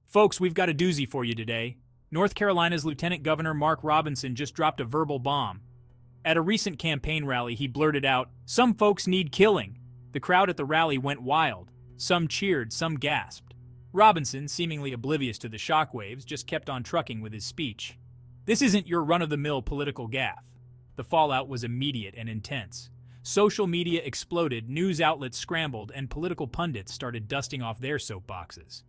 Folks, we've got a doozy for you today. North Carolina's Lieutenant Governor Mark Robinson just dropped a verbal bomb. At a recent campaign rally, he blurted out, "Some folks need killing." The crowd at the rally went wild. Some cheered, some gasped. Robinson, seemingly oblivious to the shockwaves, just kept on trucking with his speech. This isn't your run-of-the-mill political gaffe. The fallout was immediate and intense. Social media exploded, news outlets scrambled, and political pundits started dusting off their soapboxes.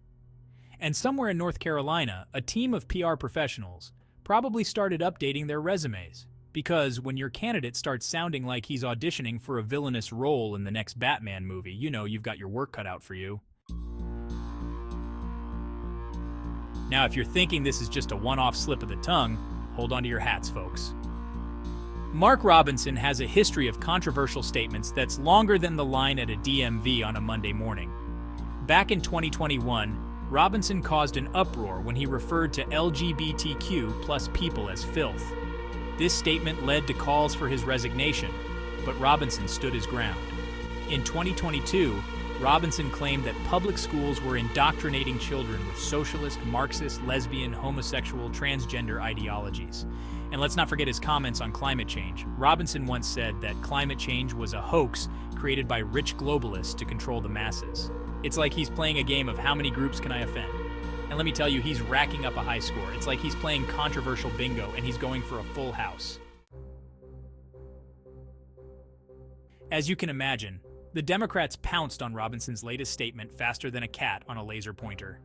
And somewhere in North Carolina, a team of PR professionals probably started updating their resumes. Because when your candidate starts sounding like he's auditioning for a villainous role in the next Batman movie, you know you've got your work cut out for you. Now, if you're thinking this is just a one-off slip of the tongue, hold on to your hats, folks. Mark Robinson has a history of controversial statements that's longer than the line at a DMV on a Monday morning. Back in 2021, Robinson caused an uproar when he referred to LGBTQ plus people as filth. This statement led to calls for his resignation, but Robinson stood his ground. In 2022, Robinson claimed that public schools were indoctrinating children with socialist, Marxist, lesbian, homosexual, transgender ideologies. And let's not forget his comments on climate change. Robinson once said that climate change was a hoax created by rich globalists to control the masses. It's like he's playing a game of how many groups can I offend? And let me tell you, he's racking up a high score. It's like he's playing controversial bingo and he's going for a full house. As you can imagine, the Democrats pounced on Robinson's latest statement faster than a cat on a laser pointer.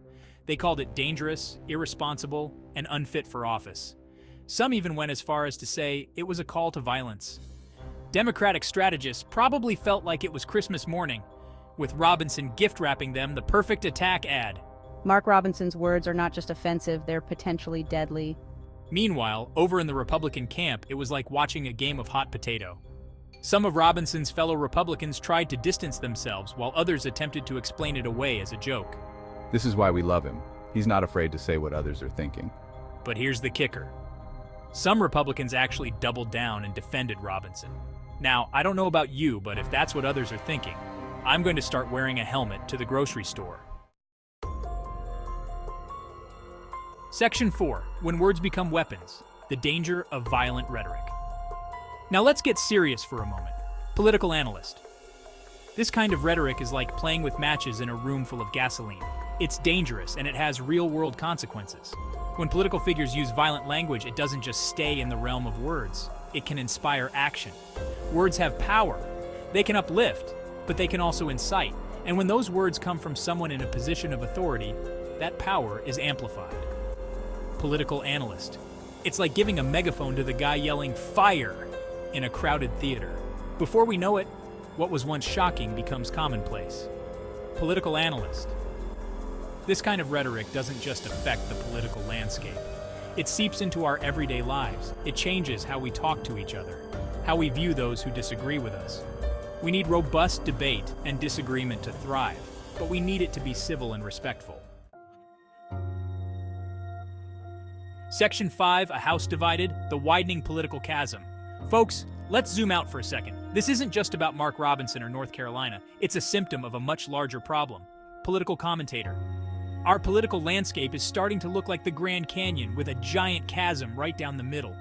They called it dangerous, irresponsible, and unfit for office. Some even went as far as to say it was a call to violence. Democratic strategists probably felt like it was Christmas morning, with Robinson gift-wrapping them the perfect attack ad. Mark Robinson's words are not just offensive, they're potentially deadly. Meanwhile, over in the Republican camp, it was like watching a game of hot potato. Some of Robinson's fellow Republicans tried to distance themselves, while others attempted to explain it away as a joke. This is why we love him. He's not afraid to say what others are thinking. But here's the kicker. Some Republicans actually doubled down and defended Robinson. Now, I don't know about you, but if that's what others are thinking, I'm going to start wearing a helmet to the grocery store. Section 4. When words become weapons. The danger of violent rhetoric. Now let's get serious for a moment. Political analyst. This kind of rhetoric is like playing with matches in a room full of gasoline. It's dangerous and it has real-world consequences. When political figures use violent language, it doesn't just stay in the realm of words. It can inspire action. Words have power. They can uplift, but they can also incite. And when those words come from someone in a position of authority, that power is amplified. Political analyst. It's like giving a megaphone to the guy yelling "fire" in a crowded theater. Before we know it, what was once shocking becomes commonplace. Political analyst. This kind of rhetoric doesn't just affect the political landscape. It seeps into our everyday lives. It changes how we talk to each other, how we view those who disagree with us. We need robust debate and disagreement to thrive, but we need it to be civil and respectful. Section 5, a house divided, the widening political chasm. Folks, let's zoom out for a second. This isn't just about Mark Robinson or North Carolina. It's a symptom of a much larger problem. Political commentator. Our political landscape is starting to look like the Grand Canyon with a giant chasm right down the middle.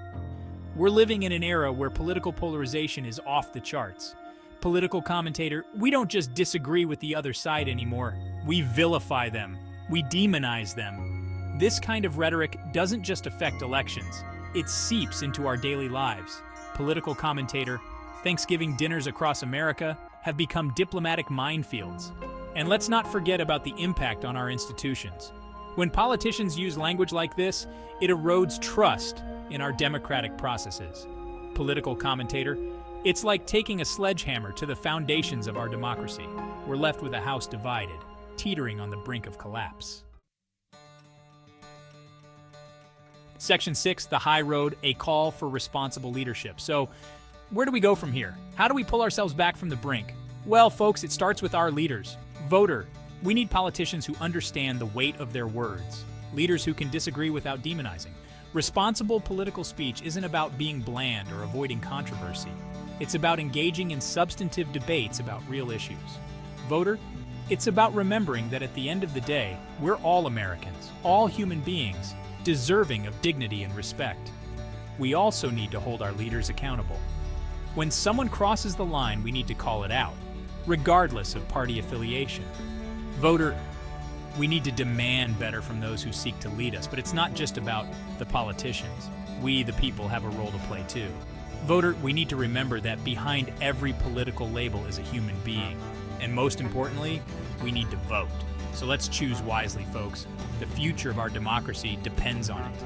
We're living in an era where political polarization is off the charts. Political commentator, we don't just disagree with the other side anymore. We vilify them. We demonize them. This kind of rhetoric doesn't just affect elections. It seeps into our daily lives. Political commentator, Thanksgiving dinners across America have become diplomatic minefields. And let's not forget about the impact on our institutions. When politicians use language like this, it erodes trust in our democratic processes. Political commentator, it's like taking a sledgehammer to the foundations of our democracy. We're left with a house divided, teetering on the brink of collapse. Section 6, the high road, a call for responsible leadership. So, where do we go from here? How do we pull ourselves back from the brink? Well, folks, it starts with our leaders. Voter, we need politicians who understand the weight of their words. Leaders who can disagree without demonizing. Responsible political speech isn't about being bland or avoiding controversy. It's about engaging in substantive debates about real issues. Voter, It's about remembering that at the end of the day, we're all Americans, all human beings, deserving of dignity and respect. We also need to hold our leaders accountable. When someone crosses the line, we need to call it out, regardless of party affiliation. Voter, we need to demand better from those who seek to lead us, but it's not just about the politicians. We, the people, have a role to play too. Voter, we need to remember that behind every political label is a human being. And most importantly, we need to vote. So let's choose wisely, folks. The future of our democracy depends on it.